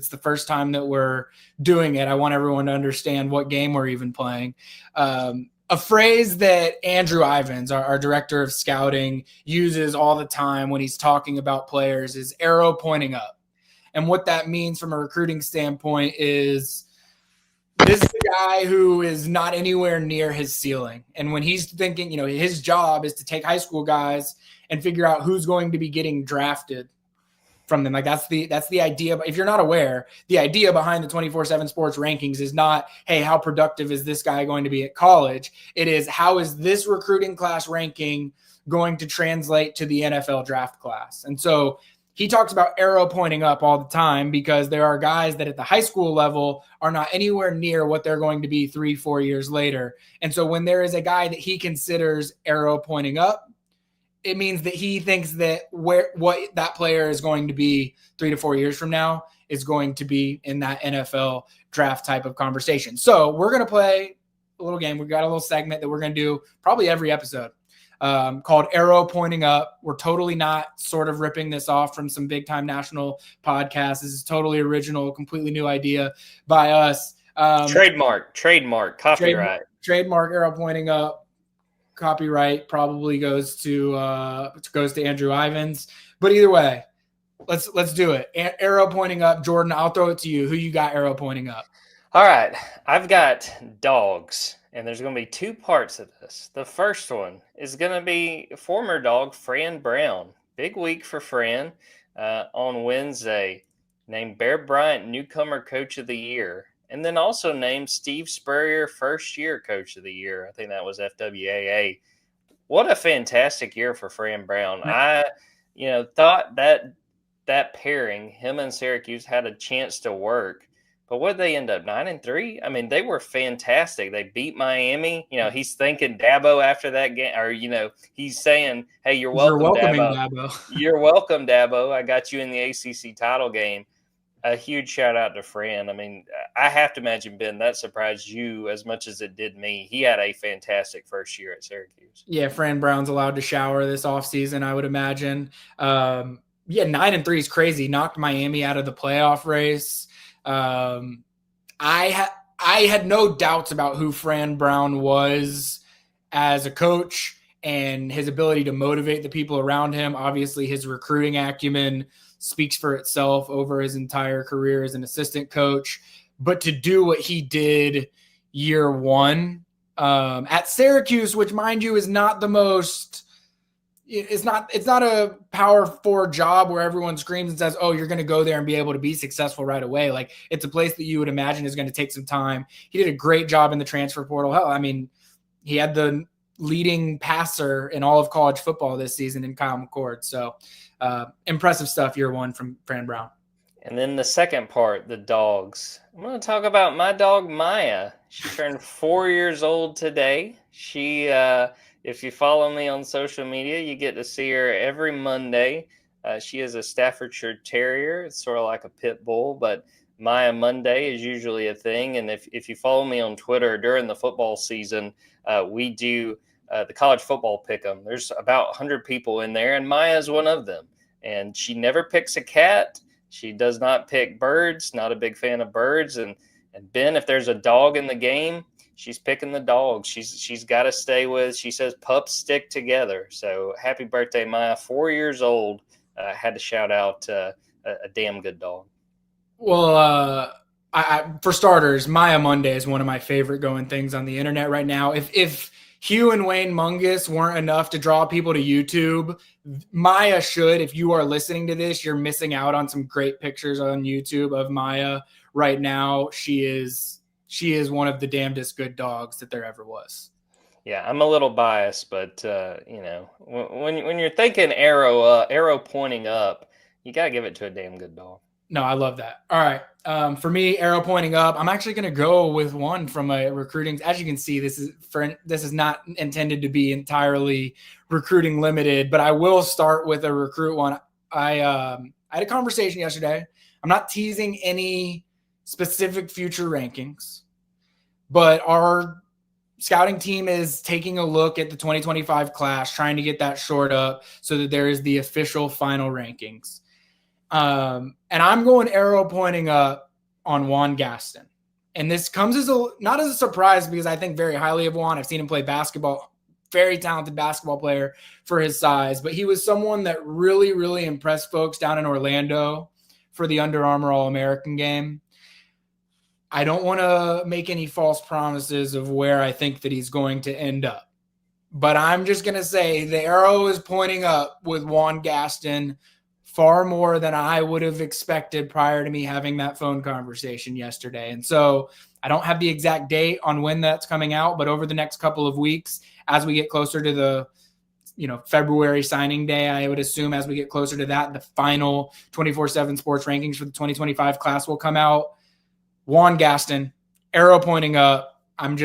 it's the first time that we're doing it. I want everyone to understand what game we're even playing. A phrase that Andrew Ivins, our director of scouting, uses all the time when he's talking about players is arrow pointing up. And what that means from a recruiting standpoint is this is a guy who is not anywhere near his ceiling. And when he's thinking, his job is to take high school guys and figure out who's going to be getting drafted from them. Like that's the idea. But if you're not aware, the idea behind the 24/7 Sports rankings is not, hey, how productive is this guy going to be at college? It is, how is this recruiting class ranking going to translate to the NFL draft class? And so he talks about arrow pointing up all the time because there are guys that at the high school level are not anywhere near what they're going to be 3-4 years later. And so when there is a guy that he considers arrow pointing up, it means that he thinks that what that player is going to be 3 to 4 years from now is going to be in that NFL draft type of conversation. So we're going to play a little game. We've got a little segment that we're going to do probably every episode called Arrow Pointing Up. We're totally not sort of ripping this off from some big time national podcasts. This is totally original, completely new idea by us. Trademark, copyright. Trademark Arrow Pointing Up. Copyright probably goes to Andrew Ivins, but either way, let's do it. Arrow pointing up. Jordan, I'll throw it to you. Who you got arrow pointing up? All right, I've got Dawgs, and there's going to be two parts of this. The first one is going to be former Dawg Fran Brown. Big week for Fran on Wednesday. Named Bear Bryant Newcomer Coach of the Year. And then also named Steve Spurrier First-Year Coach of the Year. I think that was FWAA. What a fantastic year for Fran Brown. I, thought that pairing, him and Syracuse, had a chance to work. But what did they end up, 9-3? I mean, they were fantastic. They beat Miami. He's thanking Dabo after that game. Or, he's saying, hey, you're welcome, Dabo. You're welcome, Dabo. I got you in the ACC title game. A huge shout out to Fran. I mean, I have to imagine, Ben, that surprised you as much as it did me. He had a fantastic first year at Syracuse. Yeah, Fran Brown's allowed to shower this offseason, I would imagine. 9-3 is crazy. Knocked Miami out of the playoff race. I had no doubts about who Fran Brown was as a coach and his ability to motivate the people around him. Obviously, his recruiting acumen speaks for itself over his entire career as an assistant coach. But to do what he did year one at Syracuse, which, mind you, is not the most – it's not a Power 4 job where everyone screams and says, oh, you're going to go there and be able to be successful right away. Like, it's a place that you would imagine is going to take some time. He did a great job in the transfer portal. Hell, I mean, he had the leading passer in all of college football this season in Kyle McCord. So impressive stuff year one from Fran Brown. And then the second part, the Dawgs. I'm going to talk about my dog, Maya. She turned 4 years old today. She, if you follow me on social media, you get to see her every Monday. She is a Staffordshire Terrier. It's sort of like a pit bull, but Maya Monday is usually a thing. And if you follow me on Twitter during the football season, we do the college football pick'em. There's about 100 people in there, and Maya is one of them. And she never picks a cat. She does not pick birds, not a big fan of birds. And Ben, if there's a dog in the game, she's picking the dog. She's got to stay with, she says, pups stick together. So happy birthday, Maya. 4 years old. Had to shout out a damn good dog. Well, for starters, Maya Monday is one of my favorite going things on the internet right now. If Hugh and Wayne Mungus weren't enough to draw people to YouTube, Maya should. If you are listening to this, you're missing out on some great pictures on YouTube of Maya right now. She is one of the damnedest good dogs that there ever was. Yeah, I'm a little biased, but when you're thinking arrow pointing up, you got to give it to a damn good dog. No, I love that. All right. For me, arrow pointing up, I'm actually going to go with one from a recruiting. As you can see, this is not intended to be entirely recruiting limited, but I will start with a recruit one. I had a conversation yesterday. I'm not teasing any specific future rankings, but our scouting team is taking a look at the 2025 class, trying to get that shored up so that there is the official final rankings. And I'm going arrow pointing up on Juan Gaston. And this comes as not as a surprise because I think very highly of Juan. I've seen him play basketball, very talented basketball player for his size, but he was someone that really, really impressed folks down in Orlando for the Under Armour All-American game. I don't want to make any false promises of where I think that he's going to end up, but I'm just going to say the arrow is pointing up with Juan Gaston far more than I would have expected prior to me having that phone conversation yesterday. And so I don't have the exact date on when that's coming out, but over the next couple of weeks, as we get closer to the February signing day, I would assume as we get closer to that, the final 24/7 sports rankings for the 2025 class will come out. Juan Gaston, arrow pointing up. I'm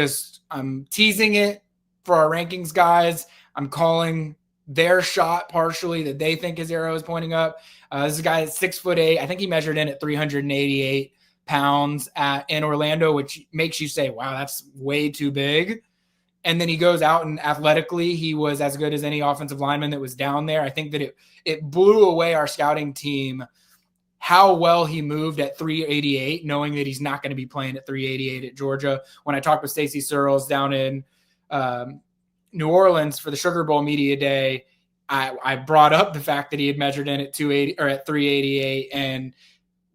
teasing it for our rankings guys. I'm calling their shot partially that they think his arrow is pointing up. This is a guy that's 6'8". I think he measured in at 388 pounds in Orlando, which makes you say, wow, that's way too big. And then he goes out and athletically, he was as good as any offensive lineman that was down there. I think that it blew away our scouting team how well he moved at 388, knowing that he's not going to be playing at 388 at Georgia. When I talked with Stacey Searles down in New Orleans for the Sugar Bowl media day, I brought up the fact that he had measured in at 280 or at 388, and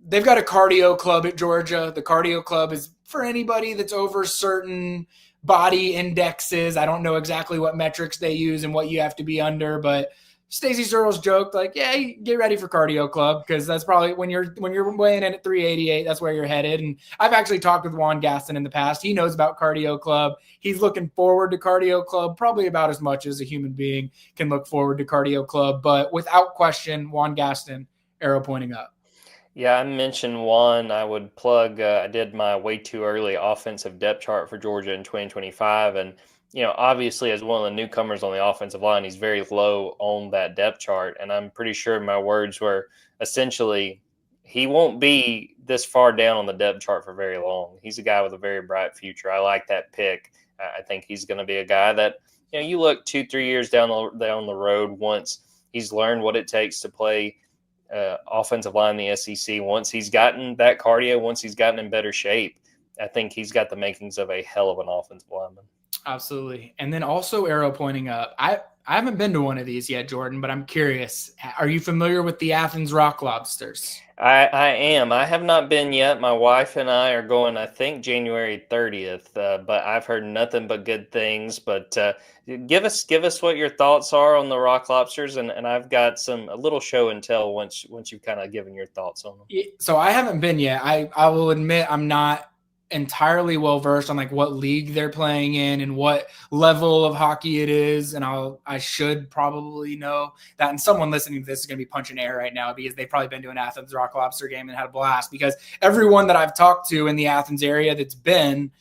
they've got a cardio club at Georgia. The cardio club is for anybody that's over certain body indexes. I don't know exactly what metrics they use and what you have to be under, but Stacey Searles joked like, yeah, get ready for cardio club, because that's probably when you're weighing in at 388, that's where you're headed. And I've actually talked with Juan Gaston in the past. He knows about cardio club. He's looking forward to cardio club probably about as much as a human being can look forward to cardio club. But without question, Juan Gaston, arrow pointing up. Yeah, I mentioned Juan. I would plug, I did my way too early offensive depth chart for Georgia in 2025. And obviously, as one of the newcomers on the offensive line, he's very low on that depth chart. And I'm pretty sure my words were essentially, he won't be this far down on the depth chart for very long. He's a guy with a very bright future. I like that pick. I think he's going to be a guy that, you look 2-3 years down the road, once he's learned what it takes to play offensive line in the SEC, once he's gotten that cardio, once he's gotten in better shape, I think he's got the makings of a hell of an offensive lineman. Absolutely. And then also arrow pointing up. I haven't been to one of these yet, Jordan, but I'm curious. Are you familiar with the Athens Rock Lobsters? I am. I have not been yet. My wife and I are going, I think, January 30th, but I've heard nothing but good things. But give us what your thoughts are on the Rock Lobsters, and I've got a little show and tell once you've kind of given your thoughts on them. So I haven't been yet. I will admit I'm not entirely well versed on like what league they're playing in and what level of hockey it is, and I should probably know that. And someone listening to this is going to be punching air right now because they've probably been to an Athens Rock Lobster game and had a blast, because everyone that I've talked to in the Athens area that's been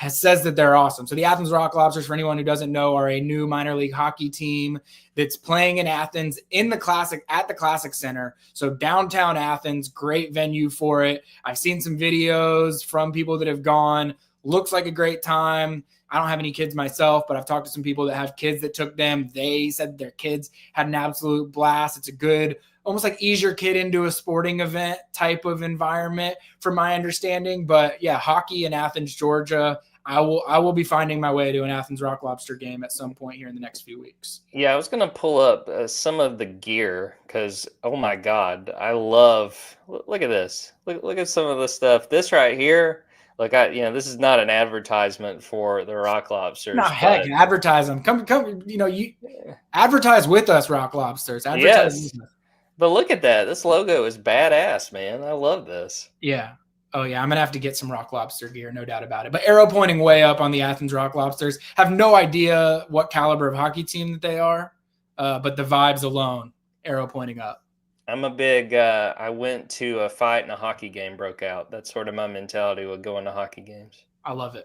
says that they're awesome. So the Athens Rock Lobsters, for anyone who doesn't know, are a new minor league hockey team that's playing in Athens at the Classic Center. So downtown Athens, great venue for it. I've seen some videos from people that have gone. Looks like a great time. I don't have any kids myself, but I've talked to some people that have kids that took them. They said their kids had an absolute blast. It's a good, almost like ease your kid into a sporting event type of environment from my understanding. But yeah, hockey in Athens, Georgia. I will be finding my way to an Athens Rock Lobster game at some point here in the next few weeks. Yeah, I was going to pull up some of the gear because, oh my God, I love, look at this. Look at some of the stuff. This right here, look, this is not an advertisement for the Rock Lobsters. No, heck, advertise them. Come, you advertise with us, Rock Lobsters. Advertise with us. But look at that. This logo is badass, man. I love this. Yeah. Oh, yeah. I'm going to have to get some Rock Lobster gear, no doubt about it. But arrow pointing way up on the Athens Rock Lobsters. Have no idea what caliber of hockey team that they are, but the vibes alone, arrow pointing up. I'm a big I went to a fight and a hockey game broke out. That's sort of my mentality with going to hockey games. I love it.